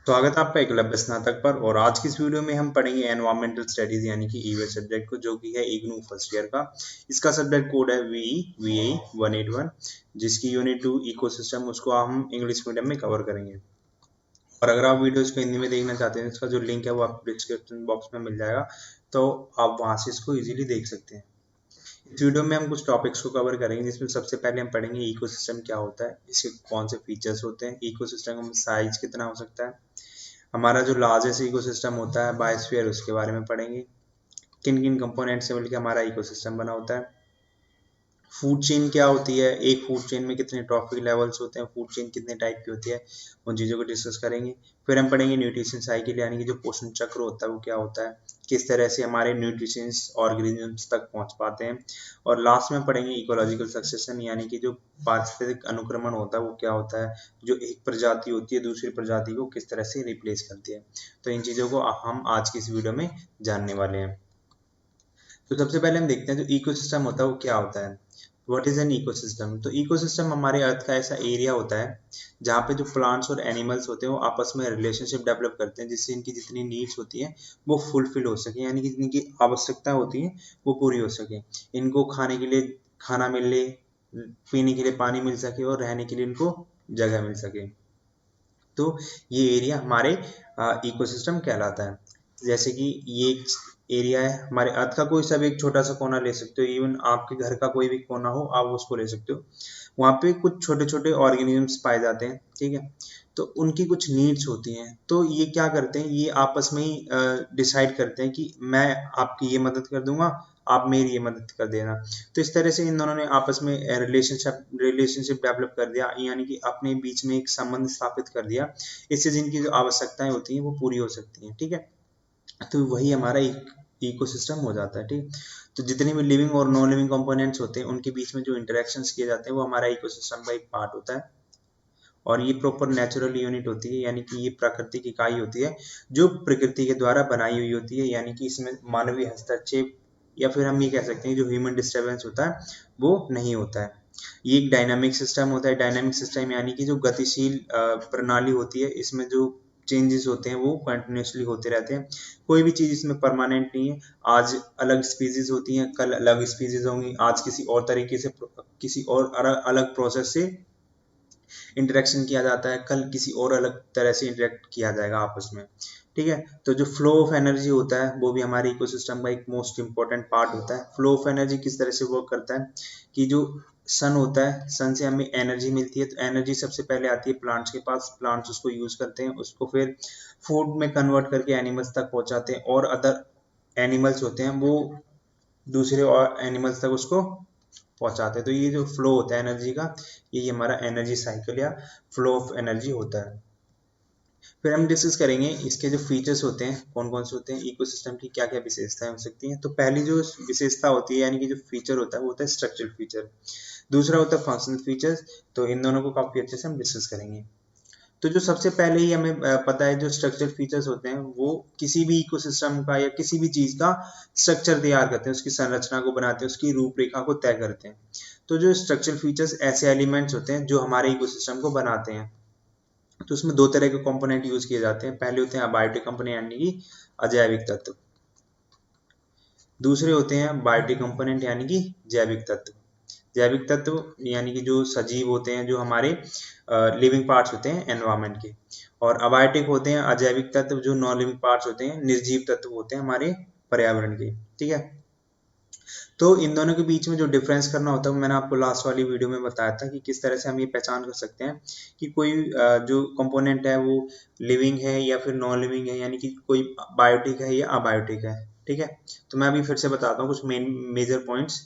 स्वागत है आपका एकलव्य स्नातक पर। और आज की इस वीडियो में हम पढ़ेंगे एनवायरमेंटल स्टडीज यानी कि ईवीएस सब्जेक्ट को, जो कि है इग्नू फर्स्ट ईयर का। इसका सब्जेक्ट कोड है वी 181, जिसकी यूनिट 2 इकोसिस्टम, उसको हम इंग्लिश मीडियम में कवर करेंगे। और अगर आप वीडियोस को हिंदी में देखना चाहते हैं, इसका जो लिंक है वो आपको डिस्क्रिप्शन बॉक्स में मिल जाएगा, तो आप वहां से इसको इजीली देख सकते हैं। इस वीडियो में हम कुछ टॉपिक्स को कवर करेंगे, जिसमें सबसे पहले हम पढ़ेंगे इकोसिस्टम क्या होता है, इसके कौन से फीचर्स होते हैं, इकोसिस्टम का साइज कितना हो सकता है, हमारा जो लार्जेस्ट इकोसिस्टम होता है बायोस्फीयर, उसके बारे में पढ़ेंगे। किन किन कंपोनेंट से मिलकर हमारा इकोसिस्टम बना होता है। फूड चेन क्या होती है, एक फूड चेन में कितने ट्रॉफिक लेवल्स होते हैं, फूड चेन कितने टाइप की होती है, उन चीज़ों को डिस्कस करेंगे। फिर हम पढ़ेंगे न्यूट्रिशन साइकिल यानी कि जो पोषण चक्र होता है वो क्या होता है, किस तरह से हमारे न्यूट्रिशंस ऑर्गेनिजम्स तक पहुंच पाते हैं। और लास्ट में पढ़ेंगे इकोलॉजिकल सक्सेशन यानी कि जो पारिस्थितिक अनुक्रमण होता है वो क्या होता है, जो एक प्रजाति होती है दूसरी प्रजाति को किस तरह से रिप्लेस करती है। तो इन चीज़ों को हम आज की इस वीडियो में जानने वाले हैं। तो सबसे पहले हम देखते हैं जो इकोसिस्टम होता है वो क्या होता है। What is an ecosystem? तो इकोसिस्टम हमारे अर्थ का ऐसा एरिया होता है जहाँ पे जो प्लांट्स और एनिमल्स होते हैं वो आपस में रिलेशनशिप डेवलप करते हैं, जिससे इनकी जितनी नीड्स होती हैं वो फुलफिल हो सके, यानी कि इनकी आवश्यकता होती है वो पूरी हो सके। इनको खाने के लिए खाना मिले, पीने के लिए पानी मिल सके और रहने के लिए इनको जगह मिल सके। तो ये एरिया हमारे इकोसिस्टम कहलाता है। जैसे कि ये एक एरिया है, हमारे अर्थ का कोई सा भी एक छोटा सा कोना ले सकते हो, इवन आपके घर का कोई भी कोना हो आप उसको ले सकते हो। वहाँ पे कुछ छोटे छोटे ऑर्गेनिजम्स पाए जाते हैं, ठीक है। तो उनकी कुछ नीड्स होती हैं, तो ये क्या करते हैं, ये आपस में ही डिसाइड करते हैं कि मैं आपकी ये मदद कर दूंगा, आप मेरी ये मदद कर देना। तो इस तरह से इन दोनों ने आपस में रिलेशनशिप डेवलप कर दिया, यानी कि अपने बीच में एक संबंध स्थापित कर दिया। इससे जिनकी जो आवश्यकताएं होती हैं वो पूरी हो सकती हैं, ठीक है। तो वही हमारा इकोसिस्टम हो जाता है, ठीक। तो जितने भी लिविंग और नॉन लिविंग कंपोनेंट्स होते हैं उनके बीच में जो इंटरेक्शंस किए जाते हैं वो हमारा इकोसिस्टम का एक पार्ट होता है। और ये प्रॉपर नेचुरल यूनिट होती है, यानी कि ये प्राकृतिक इकाई होती है जो प्रकृति के द्वारा बनाई हुई होती है, यानी कि इसमें मानवीय हस्तक्षेप या फिर हम ये कह सकते हैं जो ह्यूमन डिस्टर्बेंस होता है वो नहीं होता है। ये एक डायनामिक सिस्टम होता है। डायनामिक सिस्टम यानी कि जो गतिशील प्रणाली होती है, इसमें जो चेंजेस होते हैं वो कंटिन्यूसली होते रहते हैं। कोई भी चीज इसमें परमानेंट नहीं है। आज अलग स्पीसीज होती हैं, कल अलग स्पीसीज होंगी, आज किसी और तरीके से किसी और अलग प्रोसेस से इंटरेक्शन किया जाता है, कल किसी और अलग तरह से इंटरेक्ट किया जाएगा आपस में, ठीक है। तो जो फ्लो ऑफ एनर्जी होता है वो भी हमारे इकोसिस्टम का एक मोस्ट इंपॉर्टेंट पार्ट होता है। फ्लो ऑफ एनर्जी किस तरह से वर्क करता है कि जो सन होता है, सन से हमें एनर्जी मिलती है, तो एनर्जी सबसे पहले आती है प्लांट्स के पास, प्लांट्स उसको यूज करते हैं, उसको फिर फूड में कन्वर्ट करके एनिमल्स तक पहुंचाते हैं, और अदर एनिमल्स होते हैं वो दूसरे और एनिमल्स तक उसको पहुंचाते हैं। तो ये जो फ्लो होता है एनर्जी का, ये हमारा एनर्जी साइकिल या फ्लो ऑफ एनर्जी होता है। फिर हम डिस्कस करेंगे इसके जो फीचर्स होते हैं कौन कौन से होते हैं, इकोसिस्टम की क्या क्या विशेषताएं हो सकती हैं। तो पहली जो विशेषता होती है यानी कि जो फीचर होता है वो होता है स्ट्रक्चरल फीचर, दूसरा होता है फंक्शनल फीचर्स। तो इन दोनों को काफी अच्छे से हम डिस्कस करेंगे। तो जो सबसे पहले ही हमें पता है जो स्ट्रक्चर फीचर्स होते हैं वो किसी भी इकोसिस्टम का या किसी भी चीज का स्ट्रक्चर तैयार करते हैं, उसकी संरचना को बनाते हैं, उसकी रूपरेखा को तय करते हैं। तो जो स्ट्रक्चर फीचर्स ऐसे एलिमेंट्स होते हैं जो हमारे इकोसिस्टम को बनाते हैं। तो उसमें दो तरह के कंपोनेंट यूज किए जाते हैं। पहले होते हैं अबायोटिक कंपोनेंट यानी कि अजैविक तत्व, दूसरे होते हैं बायोटिक कंपोनेंट यानी कि जैविक तत्व। जैविक तत्व यानी कि जो सजीव होते हैं, जो हमारे लिविंग पार्ट्स होते हैं एनवायरमेंट के। और अबायोटिक होते हैं अजैविक तत्व, जो नॉन लिविंग पार्ट्स होते हैं, निर्जीव तत्व होते हैं हमारे पर्यावरण के, ठीक है। तो इन दोनों के बीच में जो डिफरेंस करना होता है मैंने आपको लास्ट वाली वीडियो में बताया था कि किस तरह से हम ये पहचान कर सकते हैं कि कोई जो कंपोनेंट है वो लिविंग है या फिर नॉन लिविंग है, यानी कि कोई बायोटिक है या अबायोटिक है, ठीक है। तो मैं अभी फिर से बताता हूँ कुछ मेन मेजर पॉइंट्स।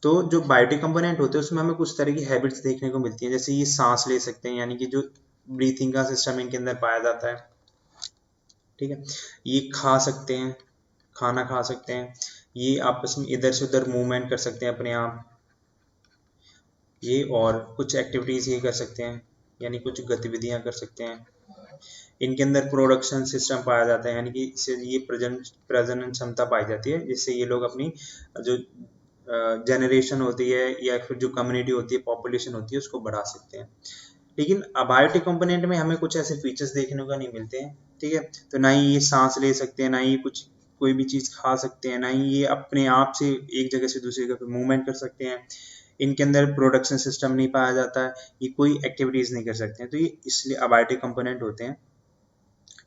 तो जो बायोटिक कंपोनेंट होते हैं उसमें हमें कुछ तरह की हैबिट्स देखने को मिलती हैं, जैसे ये सांस ले सकते हैं, यानी कि जो ब्रीथिंग का सिस्टम इनके अंदर पाया जाता है, ठीक है। ये खा सकते हैं, खाना खा सकते हैं, ये आपस में इधर से उधर मूवमेंट कर सकते हैं अपने आप, ये और कुछ एक्टिविटीज ये कर सकते हैं, यानी कुछ गतिविधियां कर सकते हैं। इनके अंदर प्रोडक्शन सिस्टम पाया जाता है, यानी कि इससे ये प्रजनन क्षमता पाई जाती है, जिससे ये लोग अपनी जो जनरेशन होती है या फिर जो कम्युनिटी होती है, पॉपुलेशन होती है, उसको बढ़ा सकते हैं। लेकिन बायोटिक कंपोनेंट में हमें कुछ ऐसे फीचर्स देखने को नहीं मिलते हैं, ठीक है। तो ना ही ये सांस ले सकते हैं, ना ही कुछ कोई भी चीज खा सकते हैं, ना ही ये अपने आप से एक जगह से दूसरी जगह पे मूवमेंट कर सकते हैं। इनके अंदर प्रोडक्शन सिस्टम नहीं पाया जाता है, ये कोई एक्टिविटीज नहीं कर सकते हैं, तो ये इसलिए अबायोटिक कंपोनेंट होते हैं,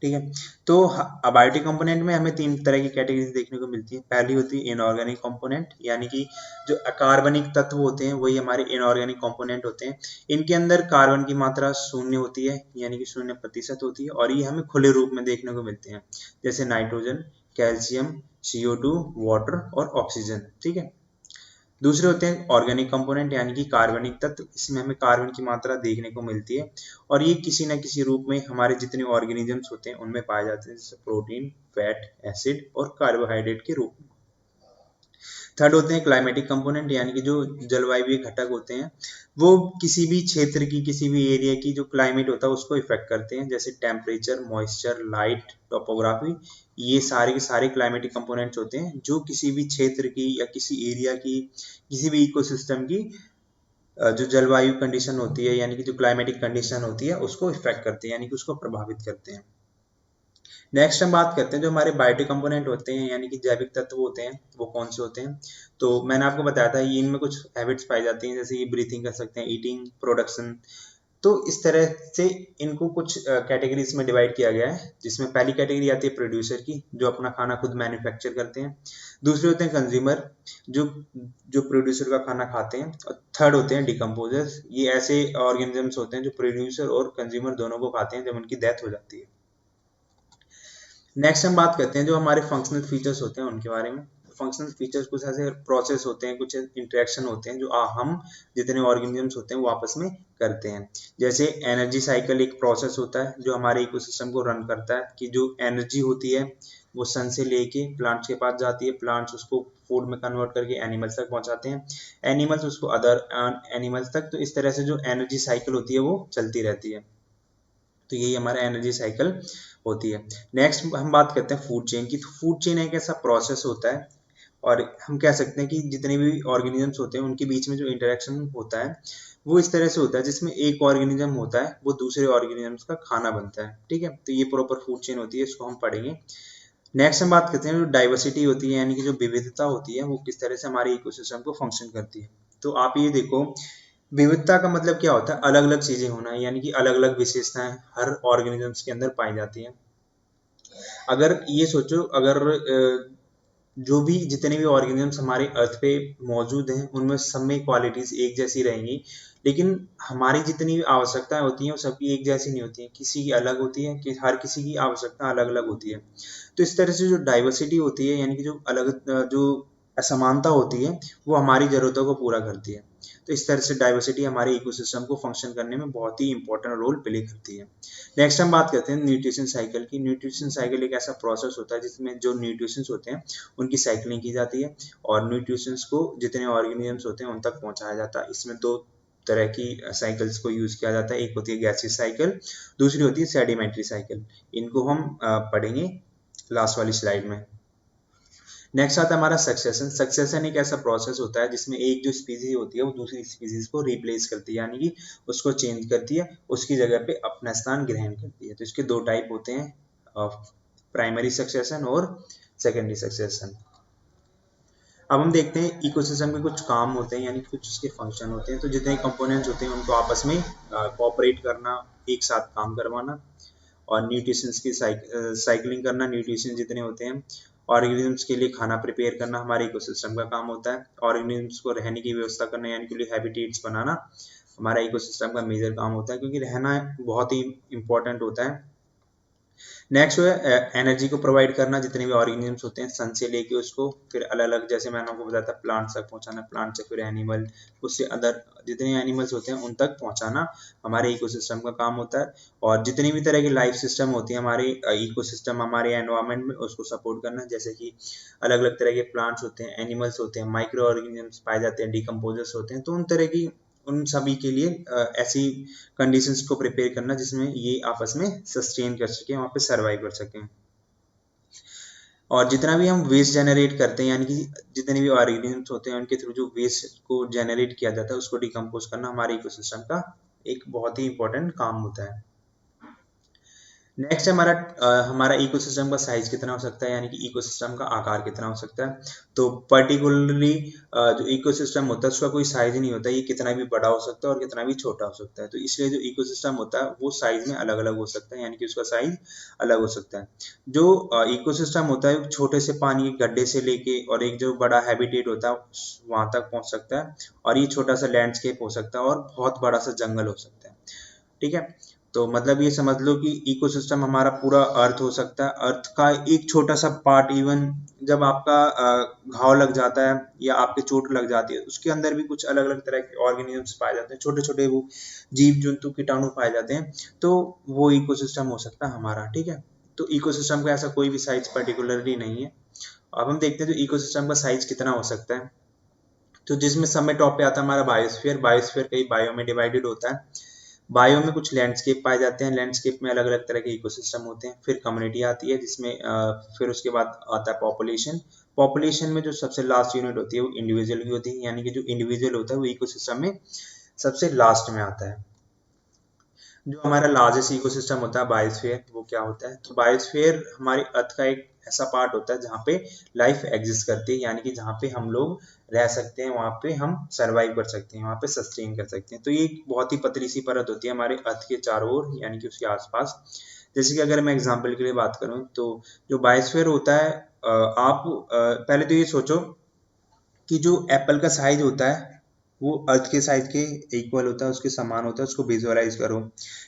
ठीक है। तो अबायोटिक कंपोनेंट में हमें 3 तरह की कैटेगरीज देखने को मिलती है। पहली होती है इनऑर्गेनिक कंपोनेंट, यानी कि जो अकार्बनिक तत्व होते हैं वही हमारे इनऑर्गेनिक कंपोनेंट होते हैं। इनके अंदर कार्बन की मात्रा 0 होती है, यानी कि 0% होती है, और ये हमें खुले रूप में देखने को मिलते हैं, जैसे नाइट्रोजन, कैल्शियम, CO2, वाटर और ऑक्सीजन, ठीक है। दूसरे होते हैं ऑर्गेनिक कंपोनेंट, यानी कि कार्बनिक तत्व। इसमें हमें कार्बन की मात्रा देखने को मिलती है, और ये किसी न किसी रूप में हमारे जितने ऑर्गेनिजम्स होते हैं उनमें पाए जाते हैं, जैसे प्रोटीन, फैट, एसिड और कार्बोहाइड्रेट के रूप में। थर्ड होते हैं क्लाइमेटिक कंपोनेंट, यानी कि जो जलवायु घटक होते हैं, वो किसी भी क्षेत्र की, किसी भी एरिया की जो क्लाइमेट होता है उसको इफेक्ट करते हैं, जैसे टेम्परेचर, मॉइस्चर, लाइट, टोपोग्राफी। ये सारे के सारे क्लाइमेटिक कंपोनेंट्स होते हैं जो किसी भी क्षेत्र की या किसी एरिया की, किसी भी इकोसिस्टम की जो जलवायु कंडीशन होती है, यानी कि जो क्लाइमेटिक कंडीशन होती है उसको इफेक्ट करते हैं, यानी कि उसको प्रभावित करते हैं। नेक्स्ट हम बात करते हैं जो हमारे बायोटिक कंपोनेंट होते हैं, यानी कि जैविक तत्व होते हैं, वो कौन से होते हैं। तो मैंने आपको बताया था ये इनमें कुछ हैबिट्स पाई जाती हैं, जैसे ये ब्रीथिंग कर सकते हैं, ईटिंग, प्रोडक्शन। तो इस तरह से इनको कुछ कैटेगरीज में डिवाइड किया गया है, जिसमें पहली कैटेगरी आती है प्रोड्यूसर की, जो अपना खाना खुद मैन्युफैक्चर करते हैं। दूसरे होते हैं कंज्यूमर, जो जो प्रोड्यूसर का खाना खाते हैं। और थर्ड होते हैं डिकम्पोजर्स, ये ऐसे ऑर्गेनिजम्स होते हैं जो प्रोड्यूसर और कंज्यूमर दोनों को खाते हैं जब उनकी डेथ हो जाती है। नेक्स्ट हम बात करते हैं जो हमारे फंक्शनल फीचर्स होते हैं उनके बारे में। फंक्शनल फीचर्स कुछ ऐसे प्रोसेस होते हैं, कुछ इंटरेक्शन होते हैं जो हम जितने ऑर्गेनिजम्स होते हैं वो आपस में करते हैं। जैसे एनर्जी साइकिल एक प्रोसेस होता है जो हमारे इकोसिस्टम को रन करता है, कि जो एनर्जी होती है वो सन से लेके प्लांट्स के पास जाती है, प्लांट्स उसको फूड में कन्वर्ट करके एनिमल्स तक पहुंचाते हैं, एनिमल्स उसको अदर एनिमल्स तक। तो इस तरह से जो एनर्जी साइकिल होती है वो चलती रहती है, तो यही हमारा एनर्जी साइकिल होती है। नेक्स्ट हम बात करते हैं फूड चेन की। तो फूड चेन एक ऐसा प्रोसेस होता है, और हम कह सकते हैं कि जितने भी ऑर्गेनिजम्स होते हैं उनके बीच में जो इंटरेक्शन होता है वो इस तरह से होता है, जिसमें एक ऑर्गेनिज्म होता है वो दूसरे ऑर्गेनिजम्स का खाना बनता है, ठीक है। तो ये प्रॉपर फूड चेन होती है, इसको हम पढ़ेंगे। नेक्स्ट हम बात करते हैं जो डाइवर्सिटी होती है, यानी कि जो विविधता होती है वो किस तरह से हमारे इकोसिस्टम को फंक्शन करती है। तो आप ये देखो, विविधता का मतलब क्या होता है, अलग अलग चीजें होना, यानी कि अलग अलग विशेषताएं हर ऑर्गेनिजम्स के अंदर पाई जाती हैं। अगर ये सोचो, अगर जो भी जितने भी ऑर्गेनिजम्स हमारे अर्थ पे मौजूद हैं उनमें सब में क्वालिटीज एक जैसी रहेंगी, लेकिन हमारी जितनी भी आवश्यकताएं होती हैं वो सबकी एक जैसी नहीं होती हैं, किसी की अलग होती है, कि हर किसी की आवश्यकता अलग अलग होती है। तो इस तरह से जो डाइवर्सिटी होती है, यानी कि जो अलग जो असमानता होती है वो हमारी जरूरतों को पूरा करती है। तो इस तरह से डाइवर्सिटी हमारे इकोसिस्टम को फंक्शन करने में बहुत ही इंपॉर्टेंट रोल प्ले करती है। नेक्स्ट हम बात करते हैं न्यूट्रिशन साइकिल की। न्यूट्रिशन साइकिल एक ऐसा प्रोसेस होता है जिसमें जो न्यूट्रिशंस होते हैं उनकी साइकिलिंग की जाती है, और न्यूट्रिशंस को जितने ऑर्गेनिजम्स होते हैं उन तक पहुंचाया जाता है। इसमें दो तरह की साइकिल्स को यूज किया जाता है, एक होती है गैसियस साइकिल, दूसरी होती है सेडिमेंट्री साइकिल। इनको हम पढ़ेंगे लास्ट वाली स्लाइड में। नेक्स्ट आता है हमारा सक्सेशन। सक्सेशन एक ऐसा प्रोसेस होता है जिसमें एक जो स्पीसीज होती है वो दूसरी स्पीसीज को रिप्लेस करती है, यानी कि उसको चेंज करती है, उसकी जगह पे अपना स्थान ग्रहण करती है। तो इसके दो टाइप होते हैं, प्राइमरी सक्सेशन और सेकेंडरी सक्सेशन। अब हम देखते हैं इकोसिस्टम के कुछ काम होते हैं, यानी कुछ उसके फंक्शन होते हैं। तो जितने कंपोनेंट्स होते हैं उनको आपस में कोऑपरेट करना, एक साथ काम करवाना, और न्यूट्रिशंस की साइकिलिंग करना। न्यूट्रिशन जितने होते हैं, ऑर्गेनिजम्स के लिए खाना प्रिपेयर करना हमारे इकोसिस्टम का काम होता है। ऑर्गेनिजम्स को रहने की व्यवस्था करना, यानी कि हैबिटेट्स बनाना हमारा इकोसिस्टम का मेजर काम होता है, क्योंकि रहना बहुत ही इंपॉर्टेंट होता है। नेक्स्ट है एनर्जी को प्रोवाइड करना, जितने भी ऑर्गेनिजम्स होते हैं सन से लेके उसको फिर अलग अलग, जैसे मैंने आपको बताया था, प्लांट्स तक पहुंचाना, प्लांट से फिर एनिमल, उससे अदर जितने एनिमल्स होते हैं उन तक पहुंचाना हमारे इकोसिस्टम का काम होता है। और जितनी भी तरह की लाइफ सिस्टम होती है हमारे इकोसिस्टम, हमारे एनवायरमेंट में, उसको सपोर्ट करना, जैसे कि अलग अलग तरह के प्लांट्स होते हैं, एनिमल्स होते हैं, माइक्रो ऑर्गेनिजम्स पाए जाते हैं, डिकम्पोजर्स होते हैं। तो उन तरह की उन सभी के लिए ऐसी कंडीशंस को प्रिपेयर करना जिसमें ये आपस में सस्टेन कर सकें, वहां पे सरवाइव कर सकें। और जितना भी हम वेस्ट जनरेट करते हैं, यानी कि जितने भी ऑर्गेनिजम्स होते हैं उनके थ्रू जो वेस्ट को जनरेट किया जाता है उसको डिकम्पोज करना हमारे इकोसिस्टम का एक बहुत ही इंपॉर्टेंट काम होता है। नेक्स्ट है हमारा इकोसिस्टम का साइज कितना हो सकता है, यानी कि इकोसिस्टम का आकार कितना हो सकता है। तो पर्टिकुलरली जो इकोसिस्टम होता है उसका कोई साइज नहीं होता, ये कितना भी बड़ा हो सकता है और कितना भी छोटा हो सकता है। तो इसलिए जो इकोसिस्टम होता है वो साइज में अलग अलग हो सकता है, यानी कि उसका साइज अलग हो सकता है। जो इकोसिस्टम होता है छोटे से पानी के गड्ढे से लेके और एक जो बड़ा हैबिटेट होता है वहां तक पहुंच सकता है, और ये छोटा सा लैंडस्केप हो सकता है और बहुत बड़ा सा जंगल हो सकता है। ठीक है, तो मतलब ये समझ लो कि इकोसिस्टम हमारा पूरा अर्थ हो सकता है। अर्थ का एक छोटा सा पार्ट, इवन जब आपका घाव लग जाता है या आपके चोट लग जाती है, उसके अंदर भी कुछ अलग अलग तरह के ऑर्गेनिजम्स पाए जाते हैं, छोटे छोटे वो जीव जंतु कीटाणु पाए जाते हैं, तो वो इकोसिस्टम हो सकता है हमारा। ठीक है, तो इकोसिस्टम का ऐसा कोई भी साइज पर्टिकुलरली नहीं है। अब हम देखते हैं जो इकोसिस्टम का साइज कितना हो सकता है। तो जिसमें सब में टॉप पे आता है हमारा बायोस्फीयर। बायोस्फीयर कई बायो में डिवाइडेड होता है। बायो में कुछ लैंडस्केप पाए जाते हैं, लैंडस्केप में अलग अलग तरह के इकोसिस्टम होते हैं। फिर कम्युनिटी आती है जिसमें फिर उसके बाद आता है पॉपुलेशन। पॉपुलेशन में जो सबसे लास्ट यूनिट होती है वो इंडिविजुअल की होती है, यानी कि जो इंडिविजुअल होता है वो इकोसिस्टम में सबसे लास्ट में आता है। जो हमारा लार्जेस्ट इकोसिस्टम होता है बायोस्फीयर, वो क्या होता है, तो बायोस्फीयर हमारे अर्थ का एक ऐसा पार्ट होता है जहाँ पे लाइफ एग्जिस्ट करती है, यानी कि जहाँ पे हम लोग रह सकते हैं, वहाँ पे हम सरवाइव कर सकते हैं, वहाँ पे सस्टेन कर सकते हैं। तो ये बहुत ही पतली सी परत होती है हमारे अर्थ के चारों ओर, यानी कि उसके आसपास। जैसे कि अगर मैं एग्जाम्पल के लिए बात करूँ तो जो बायोस्फीयर होता है, आप पहले तो ये सोचो कि जो एप्पल का साइज होता है वो अर्थ के साइज के इक्वल होता है, उसके समान होता है, उसको विजुअलाइज करो।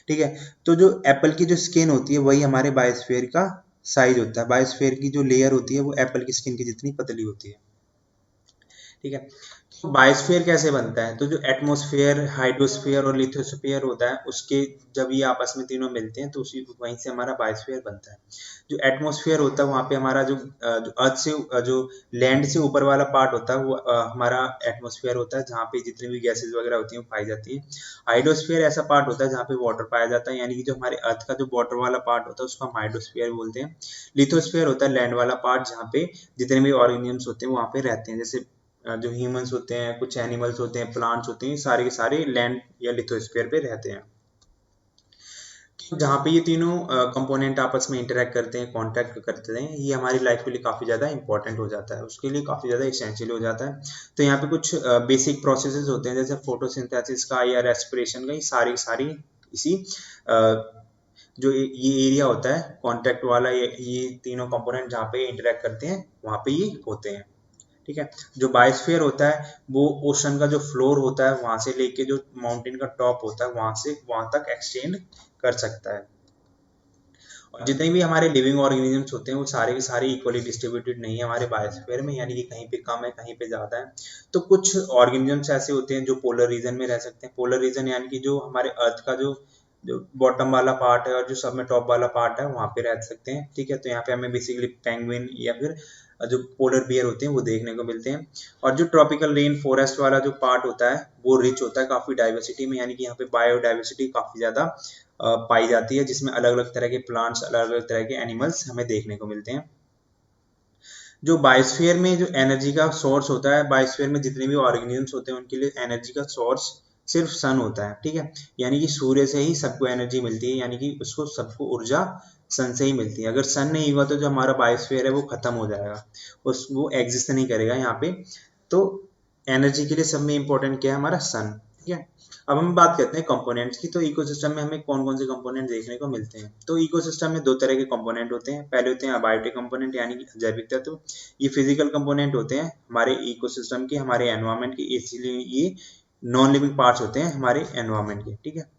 ठीक है, तो जो एप्पल की जो स्किन होती है वही हमारे बायोस्फीयर का साइज होता है। बायोस्फीयर की जो लेयर होती है वो एप्पल की स्किन की जितनी पतली होती है। ठीक है, तो बायोस्फीयर कैसे बनता है, तो जो एटमॉस्फेयर, हाइड्रोस्फीयर और लिथोस्फीयर होता है उसके जब ये आपस में तीनों मिलते हैं तो उसी वहीं से हमारा बायोस्फीयर बनता है। जो एटमॉस्फेयर होता है वहाँ पे हमारा जो अर्थ से जो लैंड से ऊपर वाला पार्ट होता है वो हमारा एटमॉस्फेयर होता है, जहाँ पे जितनी भी गैसेज वगैरह होती हैं वो पाई जाती है। हाइड्रोस्फीयर ऐसा पार्ट होता है जहाँ पे वाटर पाया जाता है, यानी कि जो हमारे अर्थ का जो वाटर वाला पार्ट होता है उसको हम हाइड्रोस्फीयर बोलते हैं। लिथोस्फीयर होता है लैंड वाला पार्ट, जहाँ पे जितने भी ऑर्गेनिजम्स होते हैं वहाँ पे रहते हैं। जैसे जो ह्यूमंस होते हैं, कुछ एनिमल्स होते हैं, प्लांट्स होते हैं, सारे के सारे लैंड या लिथोस्फीयर पे रहते हैं। जहाँ पे ये तीनों कंपोनेंट आपस में इंटरेक्ट करते हैं, कांटेक्ट करते हैं, ये हमारी लाइफ के लिए काफ़ी ज़्यादा इंपॉर्टेंट हो जाता है, उसके लिए काफ़ी ज़्यादा एसेंशियल हो जाता है। तो यहाँ पे कुछ बेसिक प्रोसेसेस होते हैं जैसे फोटोसिंथेसिस का या रेस्पिरेशन का, ये सारी सारी इसी जो ये एरिया होता है कांटेक्ट वाला, ये तीनों कंपोनेंट जहाँ पे इंटरेक्ट करते हैं वहाँ पे ये होते हैं। ठीक है, जो बायोस्फीयर होता है वो ओशन का जो फ्लोर होता है वहां से लेके जो माउंटेन का टॉप होता है वहां से वहां तक एक्सटेंड कर सकता है। और जितने भी हमारे लिविंग ऑर्गेनिजम्स होते हैं वो सारे के सारे इक्वली डिस्ट्रीब्यूटेड नहीं है हमारे बायोस्फीयर में, यानी कि कहीं पे कम है कहीं पे ज्यादा है। तो कुछ ऑर्गेनिजम्स ऐसे होते हैं जो पोलर रीजन में रह सकते हैं। पोलर रीजन यानी कि जो हमारे अर्थ का जो जो बॉटम वाला पार्ट है और जो सब में टॉप वाला पार्ट है वहां पे रह सकते हैं। ठीक है, तो यहाँ पे हमें बेसिकली पेंगुइन या फिर जो पोलर बियर होते हैं वो देखने को मिलते हैं। और जो ट्रॉपिकल रेन फॉरेस्ट वाला जो पार्ट होता है वो रिच होता है काफी डाइवर्सिटी में, यानी कि यहाँ पे बायोडाइवर्सिटी काफी ज्यादा पाई जाती है, जिसमें अलग अलग तरह के प्लांट्स, अलग अलग तरह के एनिमल्स हमें देखने को मिलते हैं। जो बायोस्फीयर में जो एनर्जी का सोर्स होता है, बायोस्फीयर में जितने भी ऑर्गेनिजम्स होते हैं उनके लिए एनर्जी का सोर्स सिर्फ सन होता है। ठीक है, यानी कि सूर्य से ही सबको एनर्जी मिलती है, यानी कि उसको सबको ऊर्जा सन से ही मिलती है। अगर सन नहीं हुआ तो जो हमारा बायोस्फीयर है वो खत्म हो जाएगा, वो एग्जिस्ट नहीं करेगा यहाँ पे। तो एनर्जी के लिए सब में इंपॉर्टेंट क्या है, हमारा सन। ठीक है, अब हम बात करते हैं कंपोनेंट्स की। तो इकोसिस्टम में हमें कौन कौन से कंपोनेंट देखने को मिलते हैं, तो इकोसिस्टम में दो तरह के कंपोनेंट होते हैं। पहले होते हैं अबायोटिक कंपोनेंट यानी कि जैविक तत्व। ये फिजिकल कंपोनेंट होते हैं हमारे इकोसिस्टम के, हमारे एनवायरनमेंट के, इसीलिए ये नॉन लिविंग पार्ट्स होते हैं हमारे एनवायरनमेंट के। ठीक है,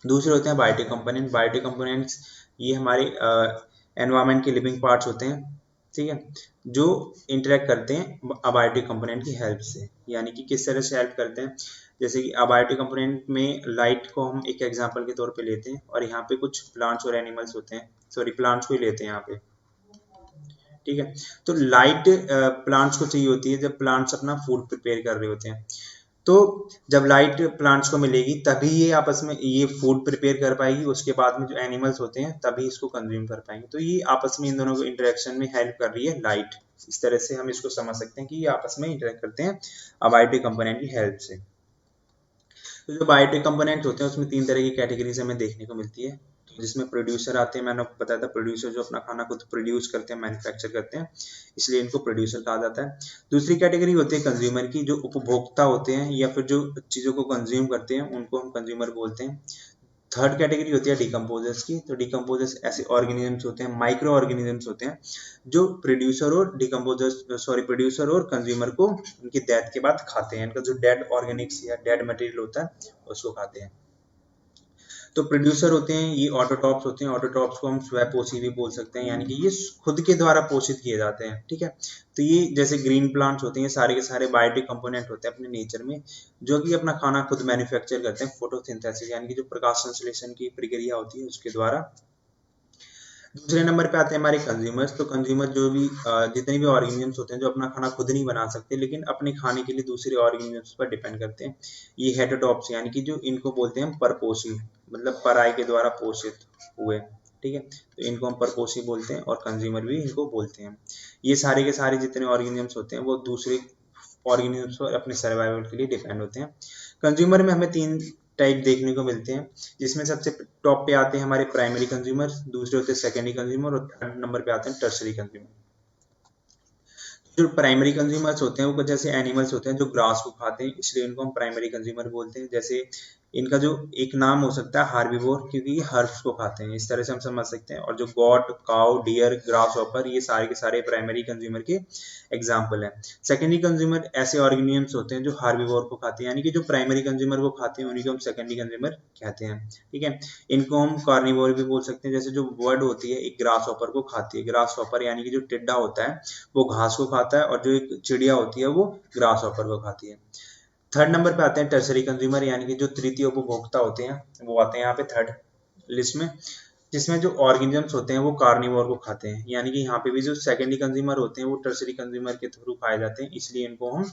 दूसरे होते हैं बायोटिक कंपोनेंट। बायोटिक कंपोनेंट्स ये हमारे एनवायरनमेंट के लिविंग पार्ट्स होते हैं। ठीक है, जो इंटरेक्ट करते हैं अबायोटिक कंपोनेंट की हेल्प से, यानी कि किस तरह से हेल्प करते हैं। जैसे कि अबायोटिक कंपोनेंट में लाइट को हम एक एग्जांपल के तौर पे लेते हैं, और यहाँ पे कुछ प्लांट्स और एनिमल्स होते हैं, सॉरी प्लांट्स को ही लेते हैं यहाँ पे। ठीक है, तो लाइट प्लांट्स को चाहिए होती है जब प्लांट्स अपना फूड प्रिपेयर कर रहे होते हैं। तो जब लाइट प्लांट्स को मिलेगी तभी ये आपस में ये फूड प्रिपेयर कर पाएगी, उसके बाद में जो एनिमल्स होते हैं तभी इसको कंज्यूम कर पाएंगे। तो ये आपस में इन दोनों को इंटरेक्शन में हेल्प कर रही है लाइट। इस तरह से हम इसको समझ सकते हैं कि ये आपस में इंटरेक्ट करते हैं अबायोटिक कंपोनेंट की हेल्प से। तो जो बायोटेक कंपोनेंट होते हैं उसमें 3 तरह की कैटेगरीज हमें देखने को मिलती है, जिसमें प्रोड्यूसर आते हैं, मैंने आपको बताया था प्रोड्यूसर जो अपना खाना खुद प्रोड्यूस करते हैं, मैन्युफैक्चर करते हैं, इसलिए इनको प्रोड्यूसर कहा जाता है। दूसरी कैटेगरी होती है कंज्यूमर की, जो उपभोक्ता होते हैं या फिर जो चीज़ों को कंज्यूम करते हैं उनको हम कंज्यूमर बोलते हैं। थर्ड कैटेगरी होती है डिकम्पोजर्स की। तो डिकम्पोजर्स ऐसे ऑर्गेनिजम्स होते हैं, माइक्रो ऑर्गेनिजम्स होते हैं, जो प्रोड्यूसर और कंज्यूमर को उनकी डेथ के बाद खाते हैं। इनका जो डेड ऑर्गेनिक्स या डेड मटेरियल होता है उसको खाते हैं। तो प्रोड्यूसर होते हैं ये ऑटोटॉप्स होते हैं। ऑटोटॉप्स को हम स्वपोषी भी बोल सकते हैं, यानी कि ये खुद के द्वारा पोषित किए जाते हैं, ठीक है। तो ये जैसे ग्रीन प्लांट्स होते हैं, सारे के सारे बायोटिक कंपोनेंट होते हैं अपने नेचर में, जो कि अपना खाना खुद मैन्युफैक्चर करते हैं फोटोसिंथेसिस, यानी कि जो प्रकाश संश्लेषण की प्रक्रिया होती है उसके द्वारा। दूसरे नंबर पे आते हैं हमारे कंज्यूमर्स। तो कंज्यूमर जो भी जितने भी ऑर्गेनिजम्स होते हैं जो अपना खाना खुद नहीं बना सकते लेकिन अपने खाने के लिए दूसरे ऑर्गेनिजम्स पर डिपेंड करते हैं, ये हेटेरोटॉप्स, यानी कि जो इनको बोलते हैं परपोषी, मतलब पराई के द्वारा पोषित हुए, ठीक है। तो इनको हम परपोषी बोलते हैं और कंज्यूमर भी इनको बोलते हैं। ये सारे के सारे जितने ऑर्गेनिजम्स होते हैं वो दूसरे ऑर्गेनिजम्स पर अपने सर्वाइवल के लिए डिपेंड होते हैं। कंज्यूमर में हमें 3 टाइप देखने को मिलते हैं, जिसमें सबसे टॉप पे आते हैं हमारे प्राइमरी कंज्यूमर, दूसरे होते हैं सेकेंडरी कंज्यूमर और थर्ड नंबर पे आते हैं टर्सरी कंज्यूमर। जो प्राइमरी कंज्यूमर्स होते हैं वो कुछ ऐसे एनिमल्स होते हैं जो ग्रास को खाते हैं, इसलिए इनको हम प्राइमरी कंज्यूमर बोलते हैं। जैसे इनका जो एक नाम हो सकता है हार्बिवोर, क्योंकि ये हर्ब्स को खाते हैं, इस तरह से हम समझ सकते हैं। और जो goat, cow, deer, grasshopper, ये सारे के सारे प्राइमरी कंज्यूमर के एग्जाम्पल है। सेकेंडरी कंज्यूमर ऐसे ऑर्गेनिजम्स होते हैं जो हार्बिवोर को खाते हैं, यानी कि जो प्राइमरी कंज्यूमर को खाते हैं उन्हीं को हम सेकेंडरी कंज्यूमर कहते हैं, ठीक है। इनको हम कार्निवोर भी बोल सकते हैं। जैसे जो बर्ड होती है एक ग्रास हॉपर को खाती है, ग्रास हॉपर यानी कि जो टिड्डा होता है वो घास को खाता है, और जो एक चिड़िया होती है वो ग्रास हॉपर को खाती है। थर्ड नंबर पे आते हैं टर्सरी कंज्यूमर, यानी कि जो तृतीय उपभोक्ता होते हैं वो आते हैं यहाँ पे थर्ड लिस्ट में, जिसमें जो ऑर्गेनिजम्स होते हैं वो कार्निवोर को खाते हैं, यानी कि यहाँ पे भी जो सेकेंडरी कंज्यूमर होते हैं वो टर्सरी कंज्यूमर के थ्रू खाए जाते हैं, इसलिए इनको हम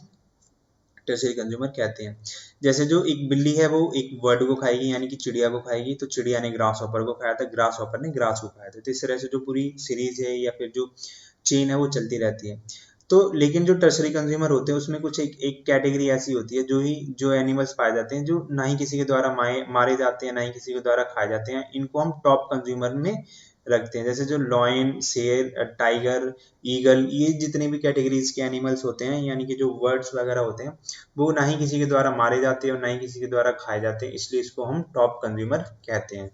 टर्सरी कंज्यूमर कहते हैं। जैसे जो एक बिल्ली है वो एक बर्ड को खाएगी, यानी कि चिड़िया को खाएगी, तो चिड़िया ने ग्रास हॉपर को खाया था, ग्रास हॉपर ने ग्रास को खाया था। तो इस तरह से जो पूरी सीरीज है या फिर जो चेन है वो चलती रहती है। तो लेकिन जो टर्सरी कंज्यूमर होते हैं उसमें कुछ एक कैटेगरी ऐसी होती है जो एनिमल्स पाए जाते हैं जो ना ही किसी के द्वारा मारे जाते हैं ना ही किसी के द्वारा खाए जाते हैं, इनको हम टॉप कंज्यूमर में रखते हैं। जैसे जो लॉयन, शेर, टाइगर, ईगल, ये जितने भी कैटेगरीज के एनिमल्स होते हैं, यानी कि जो बर्ड्स वगैरह होते हैं, वो ना ही किसी के द्वारा मारे जाते हैं और ना ही किसी के द्वारा खाए जाते हैं, इसलिए इसको हम टॉप कंज्यूमर कहते हैं।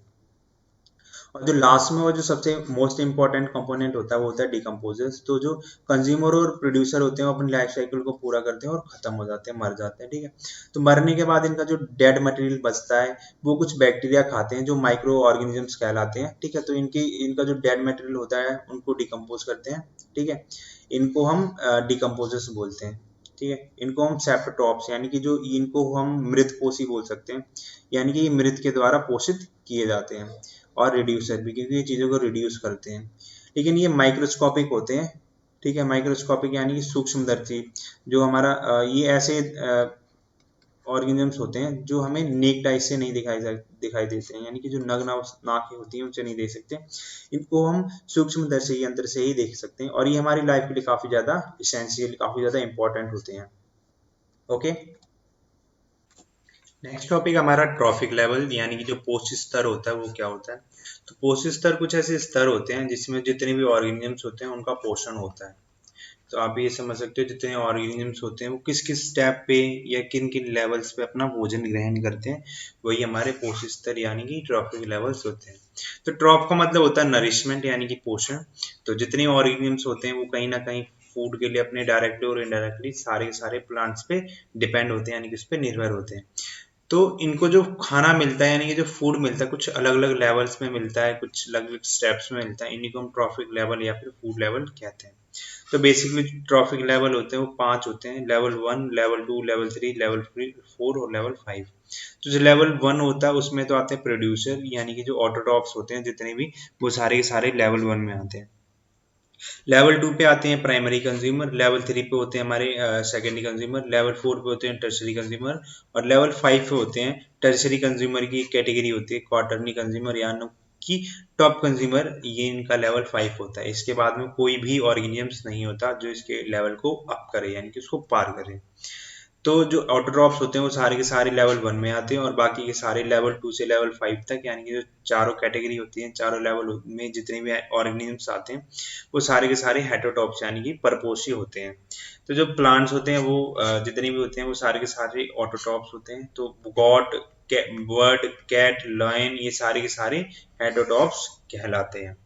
और जो लास्ट में वो जो सबसे मोस्ट इंपॉर्टेंट कंपोनेंट होता है वो होता है डिकम्पोजर्स। तो जो कंज्यूमर और प्रोड्यूसर होते हैं वो अपनी लाइफ साइकिल को पूरा करते हैं और खत्म हो जाते हैं, मर जाते हैं, ठीक है। तो मरने के बाद इनका जो डेड मटेरियल बचता है वो कुछ बैक्टीरिया खाते हैं जो माइक्रो ऑर्गेनिजम्स कहलाते हैं, ठीक है। तो इनका जो डेड मटेरियल होता है उनको डिकम्पोज करते हैं, ठीक है। इनको हम डिकम्पोजर्स बोलते हैं, ठीक है। इनको हम सेप्टोट्रॉप्स, यानी कि जो इनको हम मृत पोषी बोल सकते हैं, यानी कि ये मृत के द्वारा पोषित किए जाते हैं। और रिड्यूसर भी, क्योंकि ये चीज़ों को रिड्यूस करते हैं। लेकिन ये माइक्रोस्कोपिक होते हैं, ठीक है। माइक्रोस्कोपिक यानी कि सूक्ष्मदर्शी, जो हमारा ये ऐसे ऑर्गेनिजम्स होते हैं जो हमें नेक्ड आई से नहीं दिखाई देते हैं, यानी कि जो नग्न आंखें होती हैं उनसे नहीं देख सकते, इनको हम सूक्ष्मदर्शी यंत्र से ही देख सकते हैं। और ये हमारी लाइफ के लिए काफ़ी ज़्यादा इसेंशियल, काफ़ी ज़्यादा इंपॉर्टेंट होते हैं। ओके, नेक्स्ट टॉपिक हमारा ट्रॉफिक लेवल, यानी कि जो पोषक स्तर होता है वो क्या होता है। तो पोषक स्तर कुछ ऐसे स्तर होते हैं जिसमें जितने भी ऑर्गेनिजम्स होते हैं उनका पोषण होता है। तो आप ये समझ सकते हो जितने ऑर्गेनिजम्स होते हैं वो किस किस स्टेप पे या किन किन लेवल्स पे अपना भोजन ग्रहण करते हैं, वही हमारे पोषक स्तर यानी कि ट्रॉफिक लेवल्स होते हैं। तो ट्रॉप का मतलब होता है नरिशमेंट, यानी कि पोषण। तो जितने ऑर्गेनिजम्स होते हैं वो कहीं ना कहीं फूड के लिए अपने डायरेक्टली और इनडायरेक्टली सारे के सारे प्लांट्स पे डिपेंड होते हैं, यानी कि उस पर निर्भर होते हैं। तो इनको जो खाना मिलता है, यानी कि जो फूड मिलता है, कुछ अलग अलग लेवल्स में मिलता है, कुछ अलग अलग स्टेप्स में मिलता है, इन्हीं को हम ट्रॉफिक लेवल या फिर फूड लेवल कहते हैं। तो बेसिकली ट्रॉफिक लेवल होते हैं वो 5 होते हैं, लेवल 1, लेवल 2, लेवल 3, लेवल 4 और लेवल 5। तो जो लेवल 1 होता है उसमें तो आते हैं प्रोड्यूसर, यानी कि जो ऑटोट्रॉप्स होते हैं जितने भी, वो सारे के सारे लेवल 1 में आते हैं। लेवल 2 पे आते हैं प्राइमरी कंज्यूमर, लेवल 3 पे होते हैं हमारे सेकेंडरी कंज्यूमर, लेवल 4 पे होते हैं टर्सरी कंज्यूमर, और लेवल 5 पे होते हैं टर्सरी कंज्यूमर की कैटेगरी होती है क्वार्टरनी कंज्यूमर, यानी कि टॉप कंज्यूमर, ये इनका लेवल 5 होता है। इसके बाद में कोई भी ऑर्गेनिजम्स नहीं होता जो इसके लेवल को अप करे, यानी कि उसको पार करे। तो जो ऑटोट्रॉप्स होते हैं वो सारे के सारे लेवल 1 में आते हैं और बाकी के सारे लेवल 2 से लेवल 5 तक, यानी कि जो चारों कैटेगरी होती हैं, चारों लेवल में जितने भी ऑर्गेनिजम्स आते हैं वो सारे के सारे हेटेरोट्रॉप्स यानी कि परपोषी होते हैं। तो जो प्लांट्स होते हैं वो जितने भी होते हैं वो सारे के सारे ऑटोट्रॉप्स होते हैं। तो गॉट, बर्ड, कैट, लायन, ये सारे के सारे हेटेरोट्रॉप्स कहलाते हैं।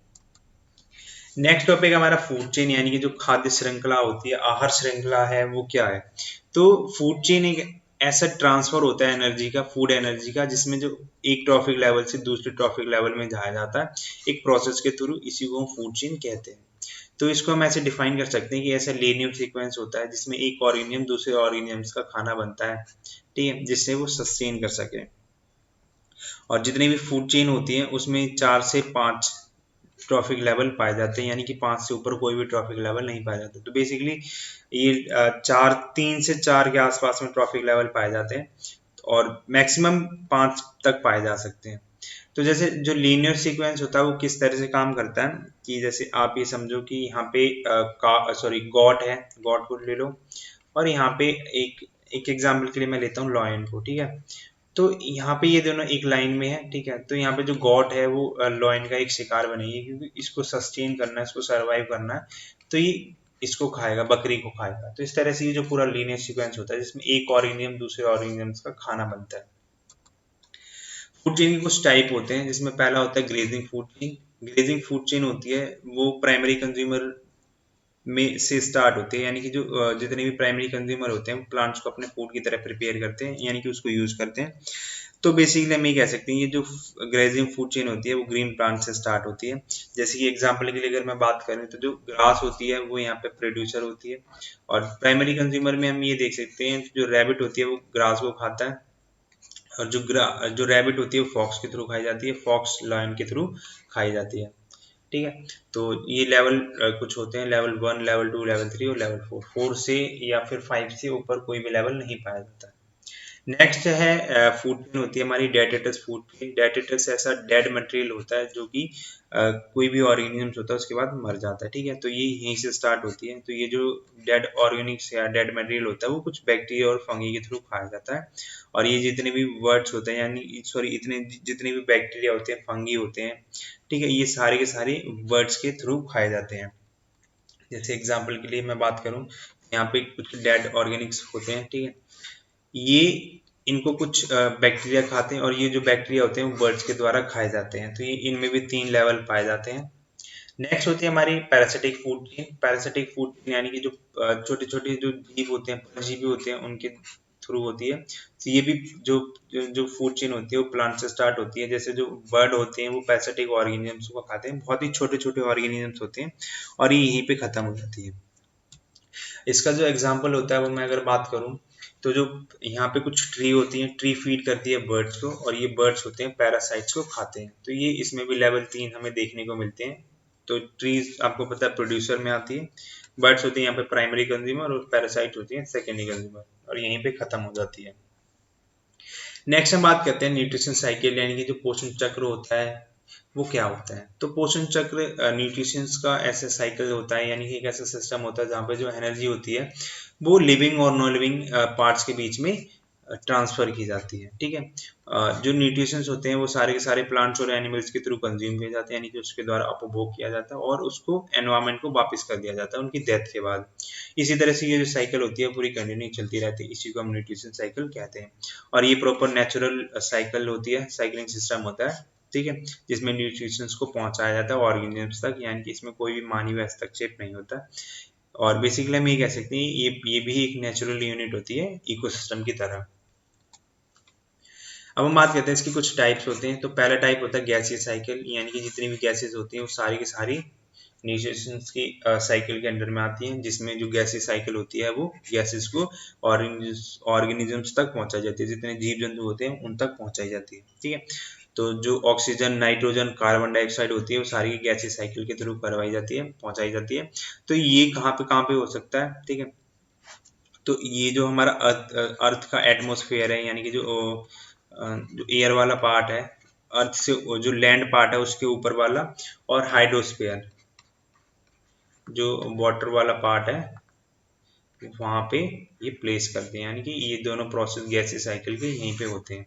नेक्स्ट टॉपिक हमारा फूड चेन यानी कि जो खाद्य श्रृंखला होती है, आहार श्रृंखला है, वो क्या है। तो फूड चेन एक ऐसा ट्रांसफर होता है एनर्जी का, फूड एनर्जी का, जिसमें जो एक ट्रॉफिक लेवल से दूसरे ट्रॉफिक लेवल में जाया जाता है एक प्रोसेस के थ्रू, इसी को हम फूड चेन कहते हैं। तो इसको हम ऐसे डिफाइन कर सकते हैं कि ऐसा लीनियर सीक्वेंस होता है जिसमें एक ऑर्गेनिज्म दूसरे ऑर्गेनिजम्स का खाना बनता है, ठीक है, जिससे वो सस्टेन कर सके। और जितनी भी फूड चेन होती है उसमें 4 से 5 ट्रॉफिक लेवल पाए जाते हैं, यानी कि 5 से ऊपर कोई भी ट्रॉफिक लेवल नहीं पाया जाता। तो बेसिकली ये 3 से 4 के आसपास में ट्रॉफिक लेवल पाए जाते हैं और मैक्सिमम 5 तक पाए जा सकते हैं। तो जैसे जो लीनियर सीक्वेंस होता है वो किस तरह से काम करता है कि जैसे आप ये समझो कि यहाँ पे गॉट है, गॉट को ले लो, और यहाँ पे एक एक एग्जाम्पल के लिए मैं लेता हूँ लॉयन को, ठीक है। तो यहाँ पे ये दोनों एक लाइन में है, ठीक है। तो यहाँ पे जो गॉट है वो लॉयन का एक शिकार बनेगी, क्योंकि इसको सस्टेन करना है, इसको सरवाइव करना है, तो ये इसको खाएगा, बकरी को खाएगा। तो इस तरह से ये जो पूरा लीनियर सीक्वेंस होता है जिसमें एक ऑर्गेनिज्म दूसरे ऑर्गेनिजम्स का खाना बनता है। फूड चेन के कुछ टाइप होते हैं, जिसमें पहला होता है grazing food chain. Grazing food chain होती है वो प्राइमरी कंज्यूमर में से स्टार्ट होती है, यानी कि जो जितने भी प्राइमरी कंज्यूमर होते हैं प्लांट्स को अपने फूड की तरह प्रिपेयर करते हैं, यानी कि उसको यूज करते हैं। तो बेसिकली हम ये कह सकते हैं ये जो ग्रेजिंग फूड चेन होती है वो ग्रीन प्लांट से स्टार्ट होती है। जैसे कि एग्जांपल के लिए अगर मैं बात करूं तो जो ग्रास होती है वो यहाँ पे प्रोड्यूसर होती है, और प्राइमरी कंज्यूमर में हम ये देख सकते हैं जो रैबिट होती है वो ग्रास को खाता है, और जो रैबिट होती है वो फॉक्स के थ्रू खाई जाती है, फॉक्स लायन के थ्रू खाई जाती है, ठीक है। तो ये लेवल कुछ होते हैं, लेवल 1, लेवल 2, लेवल 3 और लेवल 4। 4 से या फिर 5 से ऊपर कोई भी लेवल नहीं पाया जाता। नेक्स्ट है फूड चेन होती है हमारी डेट्रिटस फूड चेन। डेट्रिटस ऐसा डेड मटेरियल होता है जो कि कोई भी ऑर्गेनिज्म होता है उसके बाद मर जाता है, ठीक है। तो ये यहीं से स्टार्ट होती है। तो ये जो डेड ऑर्गेनिक्स या डेड मटेरियल होता है वो कुछ बैक्टीरिया और फंगी के थ्रू खाया जाता है, और ये जितने भी वर्ड्स होते हैं, यानी सॉरी इतने जितने भी बैक्टीरिया होते हैं, फंगी होते हैं, ठीक है, ये सारे के सारे वर्ड्स के थ्रू खाए जाते हैं। जैसे एग्जाम्पल के लिए मैं बात करूं, यहाँ पे कुछ डेड ऑर्गेनिक्स होते हैं, ठीक है, ये इनको कुछ बैक्टीरिया खाते हैं, और ये जो बैक्टीरिया होते हैं वो बर्ड्स के द्वारा खाए जाते हैं। तो ये इनमें भी 3 लेवल पाए जाते हैं। नेक्स्ट होती है हमारी parasitic food chain. Parasitic food chain यानी कि जो छोटे छोटे जो जीव होते हैं, परजीवी होते हैं, उनके थ्रू होती है। तो ये भी जो जो फूड चेन होती है वो प्लांट से स्टार्ट होती है। जैसे जो बर्ड होते हैं वो पैरासिटिक ऑर्गेनिजम्स को खाते हैं, बहुत ही छोटे छोटे ऑर्गेनिजम्स होते हैं, और ये यहीं पे खत्म हो जाती है। इसका जो एग्जाम्पल होता है वो मैं अगर बात करूं, तो जो यहाँ पे कुछ ट्री होती है, ट्री फीड करती है बर्ड्स को, और ये बर्ड्स होते हैं पैरासाइट्स को खाते हैं। तो ये इसमें भी लेवल 3 हमें देखने को मिलते हैं। तो ट्रीज आपको पता है प्रोड्यूसर में आती है, बर्ड्स होती है यहाँ पे प्राइमरी कंज्यूमर, और पैरासाइट होती है सेकेंडरी कंज्यूमर, और यहीं पे खत्म हो जाती है। नेक्स्ट हम बात करते हैं न्यूट्रिशन साइकिल, यानी कि जो पोषण चक्र होता है वो क्या होता है। तो पोषण चक्र न्यूट्रिशन का ऐसा साइकिल होता है, यानी कि एक ऐसा सिस्टम होता है जहाँ पे जो एनर्जी होती है वो लिविंग और नॉन लिविंग पार्ट्स के बीच में ट्रांसफर की जाती है, ठीक है। जो न्यूट्रिशंस होते हैं वो सारे के सारे प्लांट्स और एनिमल्स के थ्रू कंज्यूम किए जाते हैं, यानी कि उसके द्वारा उपभोग किया जाता है, और उसको एनवायरमेंट को वापस कर दिया जाता है उनकी डेथ के बाद। इसी तरह से ये जो साइकिल होती है पूरी कंटिन्यू चलती रहती है, इसी को हम न्यूट्रिशन साइकिल कहते हैं। और ये प्रॉपर नेचुरल साइकिल होती है, साइकिलिंग सिस्टम होता है, ठीक है, जिसमें न्यूट्रिशंस को पहुंचाया जाता है ऑर्गेनिजम्स तक, यानी कि इसमें कोई भी मानवीय हस्तक्षेप नहीं होता। और बेसिकली हम ये कह सकते हैं ये भी एक नेचुरल यूनिट होती है इकोसिस्टम की तरह। अब हम बात करते हैं इसकी कुछ टाइप्स होते हैं। तो पहला टाइप होता है गैसीय साइकिल, यानी कि जितनी भी गैसेस होती हैं वो सारी की सारी न्यूट्रिशंस की साइकिल के अंडर में आती हैं, जिसमें जो गैसीय साइकिल होती है वो गैसेस को ऑर्गेनिजम्स तक पहुंचाई जाती है, जितने जीव जंतु होते हैं उन तक पहुंचाई जाती है, ठीक है। तो जो ऑक्सीजन, नाइट्रोजन, कार्बन डाइऑक्साइड होती है वो सारी गैसीय साइकिल के थ्रू करवाई जाती है, पहुंचाई जाती है। तो ये कहाँ पे हो सकता है, ठीक है। तो ये जो हमारा अर्थ का एटमोसफेयर है, यानी कि जो एयर वाला पार्ट है, अर्थ से जो लैंड पार्ट है उसके ऊपर वाला, और हाइड्रोस्फीयर जो वाटर वाला पार्ट है, वहां पे ये प्लेस करते हैं, यानी कि ये दोनों प्रोसेस गैसीय साइकिल के यहीं पे होते हैं।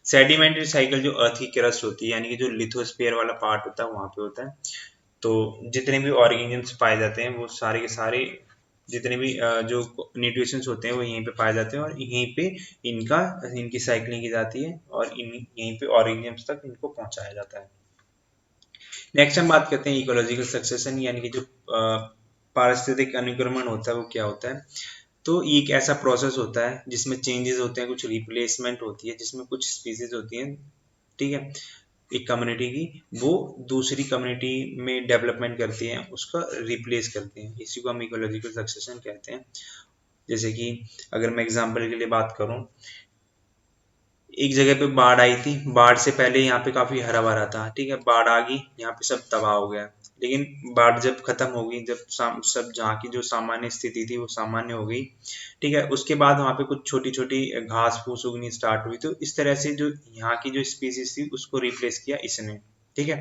सेडिमेंट्री साइकिल जो अर्थ की क्रस्ट होती है, यानी कि जो लिथोस्फीयर वाला पार्ट होता है वहां पे होता है। तो जितने भी ऑर्गेनिजम्स पाए जाते हैं वो सारे के सारे, जितने भी जो न्यूट्रिशंस होते हैं वो यहीं पे पाए जाते हैं और यहीं पे इनकी साइकिलिंग की जाती है और यहीं पे ऑर्गेनिजम्स तक इनको पहुंचाया जाता है। नेक्स्ट हम बात करते हैं इकोलॉजिकल सक्सेशन, यानी कि जो पारिस्थितिक अनुक्रमण होता है वो क्या होता है। तो ये एक ऐसा प्रोसेस होता है जिसमें चेंजेस होते हैं, कुछ रिप्लेसमेंट होती है, जिसमें कुछ स्पीसीज होती हैं, ठीक है, एक कम्युनिटी की, वो दूसरी कम्युनिटी में डेवलपमेंट करती हैं, उसका रिप्लेस करती हैं, इसी को हम इकोलॉजिकल सक्सेशन कहते हैं। जैसे कि अगर मैं एग्जांपल के लिए बात करूं, एक जगह पे बाढ़ आई थी, बाढ़ से पहले यहाँ पे काफी हरा भरा था, ठीक है, बाढ़ आ गई, यहाँ पे सब तबाह हो गया। लेकिन बाढ़ जब खत्म हो गई, जब सब जहाँ की जो सामान्य स्थिति थी वो सामान्य हो गई, ठीक है, उसके बाद वहाँ पे कुछ छोटी छोटी घास फूस उगनी स्टार्ट हुई। तो इस तरह से जो यहाँ की जो स्पीसीज थी उसको रिप्लेस किया इसने, ठीक है।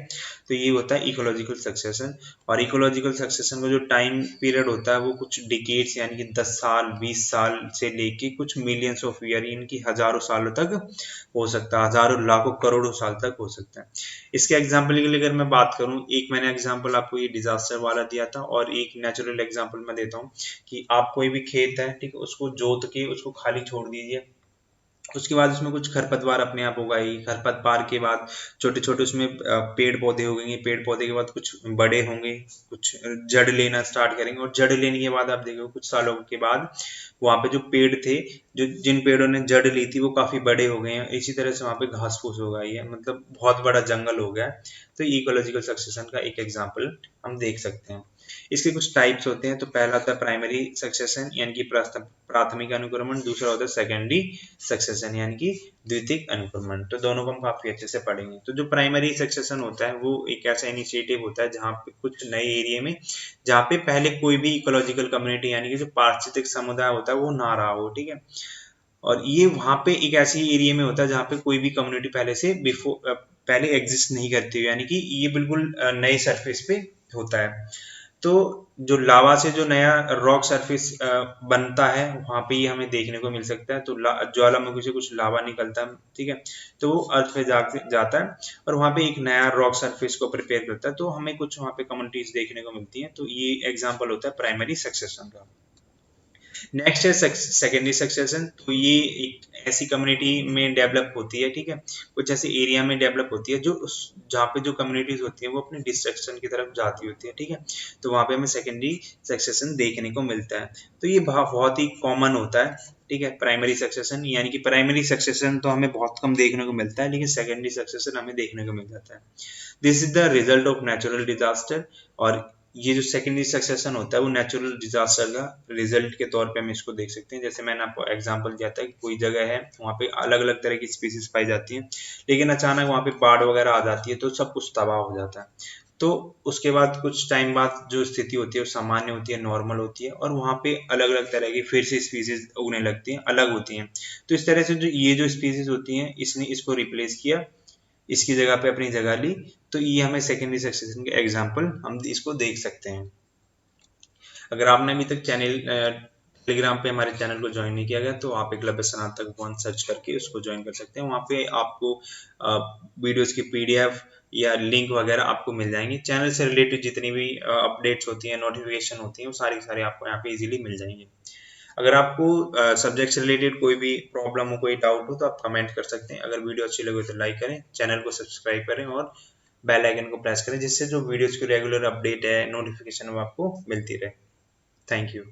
तो ये होता है इकोलॉजिकल सक्सेशन। और इकोलॉजिकल सक्सेशन का जो टाइम पीरियड होता है वो कुछ डिकेड्स, यानी कि 10 साल 20 साल से लेके कुछ मिलियंस ऑफ ईयर, इनकी हजारों सालों तक हो सकता है, हजारों लाखों करोड़ों साल तक हो सकता है। इसके एग्जाम्पल के लिए अगर मैं बात करूं, एक मैंने एग्जाम्पल आपको ये डिजास्टर वाला दिया था और एक नेचुरल एग्जाम्पल मैं देता हूँ कि आप कोई भी खेत है, ठीक है, उसको जोत के उसको खाली छोड़ दीजिए, उसके बाद उसमें कुछ खरपतवार अपने आप उगाएगी, खरपतवार के बाद छोटे छोटे उसमें पेड़ पौधे उगेंगे, पेड़ पौधे के बाद कुछ बड़े होंगे, कुछ जड़ लेना स्टार्ट करेंगे और जड़ लेने के बाद आप देखोगे कुछ सालों के बाद वहां पे जो पेड़ थे, जो जिन पेड़ों ने जड़ ली थी वो काफी बड़े हो गए हैं, इसी तरह से वहां पे घास फूस हो गई है, मतलब बहुत बड़ा जंगल हो गया है। तो इकोलॉजिकल सक्सेशन का एक एग्जाम्पल हम देख सकते हैं। इसके कुछ टाइप्स होते हैं। तो पहला होता है प्राइमरी सक्सेशन, यानी कि प्राथमिक अनुक्रमण, दूसरा होता है सेकेंडरी सक्सेशन यानी कि द्वितीयक अनुक्रमण। तो दोनों को हम काफी अच्छे से पढ़ेंगे। तो जो प्राइमरी सक्सेशन होता है वो एक ऐसा इनिशिएटिव होता है जहाँ पे कुछ नए एरिया में, जहाँ पे पहले कोई भी इकोलॉजिकल कम्युनिटी यानी कि जो पारिस्थितिक समुदाय होता है वो ना रहा हो, ठीक है, और ये वहां पे एक ऐसी एरिया में होता है जहाँ पे कोई भी कम्युनिटी पहले एग्जिस्ट नहीं करती हुई, यानी कि ये बिल्कुल नए सरफेस पे होता है। तो जो लावा से जो नया रॉक सरफेस बनता है वहां पे ये हमें देखने को मिल सकता है। तो ज्वालामुखी से कुछ लावा निकलता है, ठीक है, तो वो अर्थ पे जाता है और वहां पे एक नया रॉक सरफेस को प्रिपेयर करता है, तो हमें कुछ वहां पे कम्युनिटीज देखने को मिलती हैं। तो ये एग्जाम्पल होता है प्राइमरी सक्सेशन का। नेक्स्ट है सेकेंडरी सक्सेशन। तो ये एक ऐसी कम्युनिटी में डेवलप होती है, ठीक है, कुछ ऐसे एरिया में डेवलप होती है जो जहाँ पे जो कम्युनिटीज होती है वो अपने डिस्ट्रक्शन की तरफ जाती होती है, ठीक है, तो वहां पे हमें सेकेंडरी सक्सेशन देखने को मिलता है। तो ये बहुत ही कॉमन होता है, ठीक है, प्राइमरी सक्सेशन, यानी कि प्राइमरी सक्सेशन तो हमें बहुत कम देखने को मिलता है, लेकिन सेकेंडरी सक्सेशन हमें देखने को मिल जाता है। This is the result of natural disaster. और ये जो सेकेंडरी सक्सेशन होता है वो नेचुरल डिजास्टर का रिजल्ट के तौर पे हम इसको देख सकते हैं। जैसे मैंने आपको एग्जांपल दिया था कि कोई जगह है वहाँ पे अलग अलग तरह की स्पीसीज पाई जाती हैं, लेकिन अचानक वहाँ पे बाढ़ वगैरह आ जाती है तो सब कुछ तबाह हो जाता है। तो उसके बाद कुछ टाइम बाद जो स्थिति होती है वो सामान्य होती है, नॉर्मल होती है, और वहाँ पे अलग अलग तरह की फिर से स्पीसीज उगने लगती हैं, अलग होती हैं। तो इस तरह से जो स्पीसीज होती हैं इसने इसको रिप्लेस किया, इसकी जगह पे अपनी जगह ली। तो ये हमें सेकेंडरी सक्सेशन के एग्जाम्पल हम इसको देख सकते हैं। अगर आपने अभी तक टेलीग्राम पे हमारे चैनल को ज्वाइन नहीं किया गया तो आप एकलव्य स्नातक वन सर्च करके उसको ज्वाइन कर सकते हैं। वहाँ पे आपको वीडियोस की पीडीएफ या लिंक वगैरह आपको मिल जाएंगे। चैनल से रिलेटेड जितनी भी अपडेट्स होती हैं, नोटिफिकेशन होती हैं, वो सारी सारी आपको यहाँ पे इजीली मिल जाएंगे। अगर आपको सब्जेक्ट से रिलेटेड कोई भी प्रॉब्लम हो, कोई डाउट हो, तो आप कमेंट कर सकते हैं। अगर वीडियो अच्छी लगे तो लाइक करें, चैनल को सब्सक्राइब करें और बेल आइकन को प्रेस करें, जिससे जो वीडियोस की रेगुलर अपडेट है, नोटिफिकेशन वो आपको मिलती रहे। Thank you.